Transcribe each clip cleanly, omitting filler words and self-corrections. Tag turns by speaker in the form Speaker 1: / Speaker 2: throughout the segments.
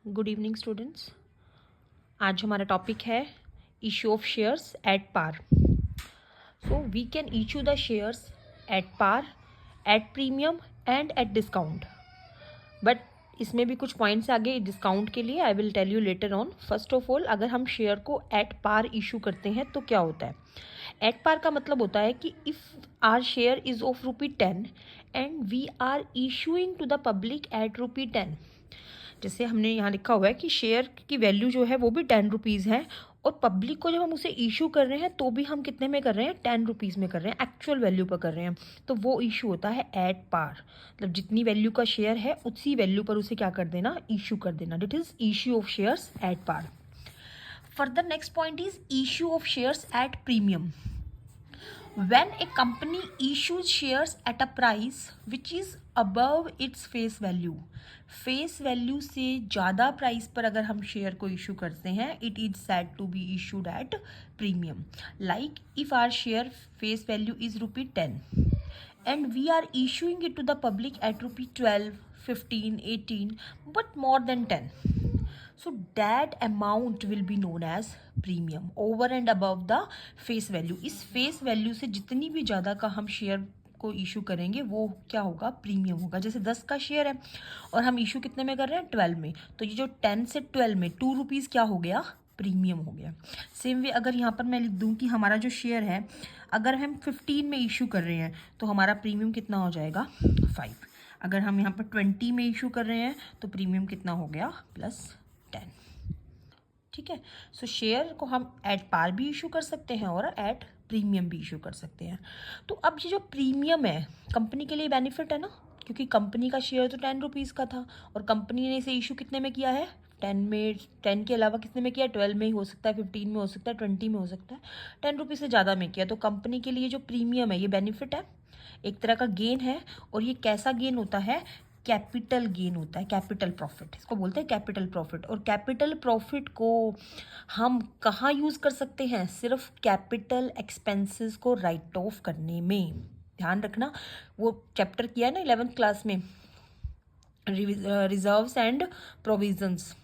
Speaker 1: Good evening students. आज हमारा topic है issue of shares at par. So we can issue the shares at par, at premium and at discount. But इसमें भी कुछ points आगे discount के लिए I will tell you later on. First of all, अगर हम share को at par issue करते हैं तो क्या होता है? एट पार का मतलब होता है कि if our share is of ₹10 and we are issuing to the public at ₹10। जैसे हमने यहाँ लिखा हुआ है कि शेयर की वैल्यू जो है वो भी ₹10 है, और पब्लिक को जब हम उसे इशू कर रहे हैं तो भी हम कितने में कर रहे हैं? ₹10 में कर रहे हैं, एक्चुअल वैल्यू पर कर रहे हैं। तो वो इशू होता है एट पार, मतलब जितनी वैल्यू का शेयर है उसी वैल्यू पर उसे क्या कर देना? इशू कर देना। That is issue of shares at par. Further next point is issue of shares at premium. When a company issues shares at a price which is above its face value, face value से ज़्यादा price पर अगर हम share को issue करते हैं, it is said to be issued at premium. Like if our share face value is ₹10 and we are issuing it to the public at ₹12, 15, 18 but more than 10. So that amount will be known as premium over and above the face value. इस face value से जितनी भी ज़्यादा का हम share को issue करेंगे वो क्या होगा? प्रीमियम होगा। जैसे 10 का शेयर है और हम इशू कितने में कर रहे हैं? 12 में, तो ये जो 10 से 12 में ₹2 क्या हो गया? प्रीमियम हो गया। सेम वे अगर यहाँ पर मैं लिख दूँ कि हमारा जो शेयर है अगर हम 15 में इशू कर रहे हैं तो हमारा प्रीमियम कितना हो जाएगा? 5। अगर हम यहाँ पर 20 में इशू कर रहे हैं तो प्रीमियम कितना हो गया? +10। ठीक है। सो शेयर को हम एट पार भी इशू कर सकते हैं और एट प्रीमियम भी इशू कर सकते हैं। तो अब ये जो प्रीमियम है कंपनी के लिए बेनिफिट है ना, क्योंकि कंपनी का शेयर तो ₹10 का था और कंपनी ने इसे इशू कितने में किया है? 10 में। 10 के अलावा कितने में किया? 12 में ही हो सकता है, 15 में हो सकता है, 20 में हो सकता है। ₹10 से ज़्यादा में किया, तो कंपनी के लिए जो प्रीमियम है ये बेनिफिट है, एक तरह का गेन है। और ये कैसा गेन होता है? कैपिटल गेन होता है, कैपिटल प्रॉफिट, इसको बोलते हैं कैपिटल प्रॉफिट। और कैपिटल प्रॉफिट को हम कहाँ यूज़ कर सकते हैं? सिर्फ कैपिटल एक्सपेंसेस को राइट ऑफ करने में। ध्यान रखना, वो चैप्टर किया है ना 11th क्लास में, रिजर्व्स एंड प्रोविजंस।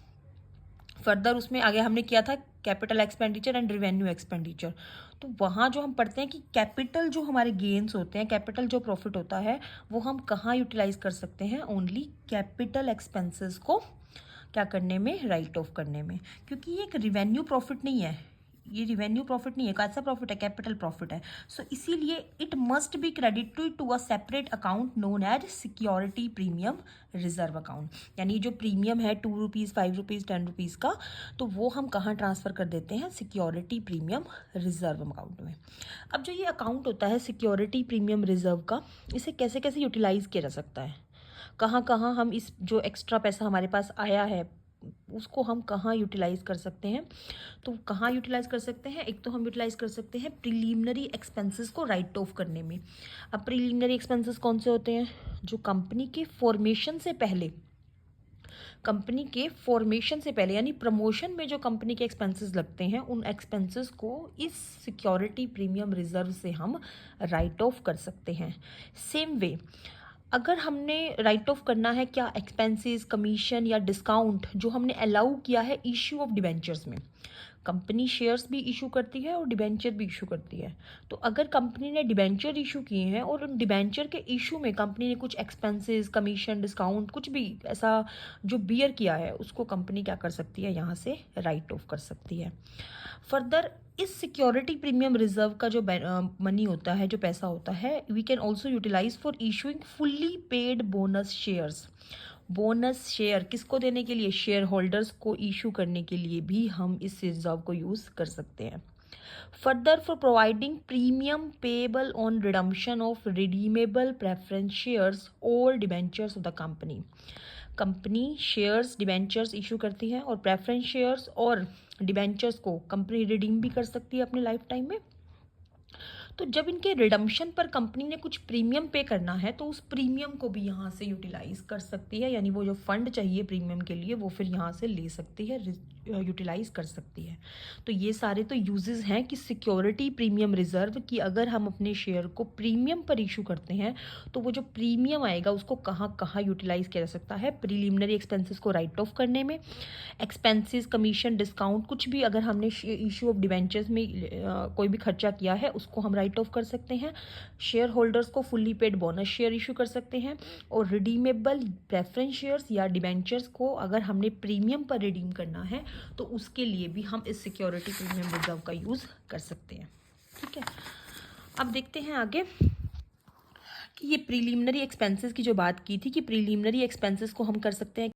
Speaker 1: फर्दर उसमें आगे हमने किया था capital expenditure and revenue expenditure. तो वहाँ जो हम पढ़ते हैं कि कैपिटल जो हमारे गेन्स होते हैं, कैपिटल जो प्रॉफिट होता है वो हम कहाँ यूटिलाइज कर सकते हैं? ओनली कैपिटल एक्सपेंसेस को क्या करने में? राइट ऑफ करने में। क्योंकि ये एक रिवेन्यू प्रॉफिट नहीं है, ये रिवेन्यू प्रॉफिट नहीं है, कैसा प्रॉफिट है? कैपिटल प्रॉफिट है। सो इसीलिए it must be credited to a separate account known as security premium reserve account. यानी जो प्रीमियम है ₹2, ₹5, ₹10 का, तो वो हम कहाँ ट्रांसफ़र कर देते हैं? सिक्योरिटी प्रीमियम रिजर्व अकाउंट में। अब जो ये अकाउंट होता है सिक्योरिटी प्रीमियम रिजर्व का, इसे कैसे कैसे यूटिलाइज़ किया जा सकता है? कहाँ कहाँ हम इस जो एक्स्ट्रा पैसा हमारे पास आया है उसको हम कहाँ यूटिलाइज़ कर सकते हैं? तो कहाँ यूटिलाइज़ कर सकते हैं? एक तो हम यूटिलाइज़ कर सकते हैं प्रिलिमिनरी एक्सपेंसेस को राइट ऑफ करने में। अब प्रिलिमिनरी एक्सपेंसेस कौन से होते हैं? जो कंपनी के फॉर्मेशन से पहले, कंपनी के फॉर्मेशन से पहले यानी प्रमोशन में जो कंपनी के एक्सपेंसेस लगते हैं, उन एक्सपेंसेस को इस सिक्योरिटी प्रीमियम रिजर्व से हम राइट ऑफ कर सकते हैं। सेम वे अगर हमने राइट ऑफ करना है क्या? एक्सपेंसेस, कमीशन या डिस्काउंट जो हमने अलाउ किया है इशू ऑफ डिबेंचर्स में। कंपनी शेयर्स भी इशू करती है और डिबेंचर भी इशू करती है। तो अगर कंपनी ने डिबेंचर इशू किए हैं और उन डिबेंचर के इशू में कंपनी ने कुछ एक्सपेंसेस, कमीशन, डिस्काउंट कुछ भी ऐसा जो बियर किया है, उसको कंपनी क्या कर सकती है? यहाँ से राइट ऑफ कर सकती है। फर्दर इस सिक्योरिटी प्रीमियम रिजर्व का जो मनी होता है, जो पैसा होता है, we can also utilise for issuing fully paid bonus shares. Bonus share किसको देने के लिए? शेयर होल्डर्स को इशू करने के लिए भी हम इस रिजर्व को यूज़ कर सकते हैं। Further for providing premium payable on redemption of redeemable preference shares और debentures of the company. Company shares, debentures issue करती है और प्रेफरेंस शेयर्स और डिबेंचर्स को कंपनी रिडीम भी कर सकती है अपने लाइफ टाइम में। तो जब इनके रिडम्पशन पर कंपनी ने कुछ प्रीमियम पे करना है तो उस प्रीमियम को भी यहाँ से यूटिलाइज कर सकती है, यानी वो जो फंड चाहिए प्रीमियम के लिए वो फिर यहाँ से ले सकती है, यूटिलाइज कर सकती है। तो ये सारे तो यूजेस हैं कि सिक्योरिटी प्रीमियम रिजर्व की अगर हम अपने शेयर को प्रीमियम पर इशू करते हैं तो वो जो प्रीमियम आएगा उसको कहाँ कहाँ यूटिलाइज किया जा सकता है। प्रीलिमिनरी एक्सपेंसेस को राइट ऑफ करने में, एक्सपेंसेस, कमीशन, डिस्काउंट, कुछ भी अगर हमने इशू ऑफ डिवेंचर्स में कोई भी खर्चा किया है उसको हम राइट ऑफ कर सकते हैं। शेयर होल्डर्स को fully paid bonus share issue कर सकते हैं। और रिडीमेबल प्रेफरेंस शेयर्स या डिवेंचर्स को अगर हमने प्रीमियम पर रिडीम करना है तो उसके लिए भी हम इस सिक्योरिटी प्रीमियम रिजर्व का यूज़ कर सकते हैं। ठीक है, अब देखते हैं आगे कि ये प्रीलिमिनरी एक्सपेंसेस की जो बात की थी कि प्रीलिमिनरी एक्सपेंसेस को हम कर सकते हैं